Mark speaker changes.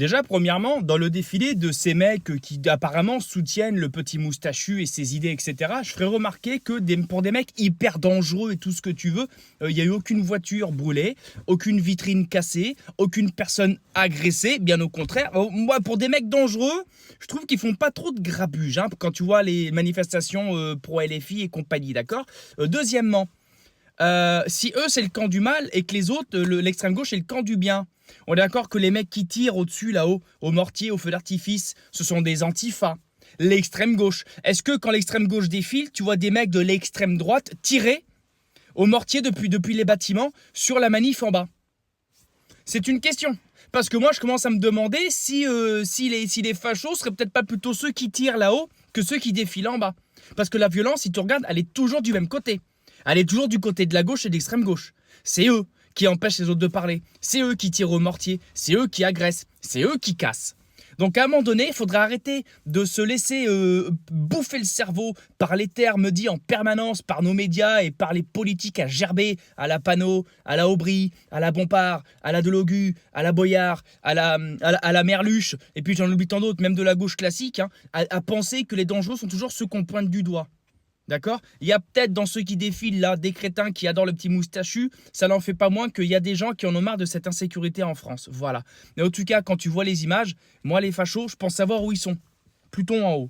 Speaker 1: Déjà, premièrement, dans le défilé de ces mecs qui apparemment soutiennent le petit moustachu et ses idées, etc., je ferais remarquer que pour des mecs hyper dangereux et tout ce que tu veux, il n'y a eu aucune voiture brûlée, aucune vitrine cassée, aucune personne agressée, bien au contraire. Moi, pour des mecs dangereux, je trouve qu'ils font pas trop de grabuge hein, quand tu vois les manifestations pro LFI et compagnie, d'accord. Deuxièmement, si eux c'est le camp du mal et que les autres, l'extrême gauche est le camp du bien. On est d'accord que les mecs qui tirent au-dessus là-haut, au mortier, au feu d'artifice, ce sont des antifas. L'extrême gauche. Est-ce que quand l'extrême gauche défile, tu vois des mecs de l'extrême droite tirer au mortier depuis les bâtiments sur la manif en bas? C'est une question. Parce que moi je commence à me demander si les fachos seraient peut-être pas plutôt ceux qui tirent là-haut que ceux qui défilent en bas. Parce que la violence, si tu regardes, elle est toujours du même côté. Elle est toujours du côté de la gauche et de l'extrême gauche. C'est eux qui empêchent les autres de parler. C'est eux qui tirent au mortier. C'est eux qui agressent. C'est eux qui cassent. Donc à un moment donné, il faudra arrêter de se laisser bouffer le cerveau par les termes dits en permanence par nos médias et par les politiques à gerber, à la Panot, à la Aubry, à la Bompard, à la Delogu, à la Boyard, à la Merluche, et puis j'en oublie tant d'autres, même de la gauche classique, hein, à penser que les dangereux sont toujours ceux qu'on pointe du doigt. D'accord? Il y a peut-être dans ceux qui défilent là des crétins qui adorent le petit moustachu, ça n'en fait pas moins qu'il y a des gens qui en ont marre de cette insécurité en France. Voilà. Mais en tout cas, quand tu vois les images, moi les fachos, je pense savoir où ils sont. Plutôt en haut.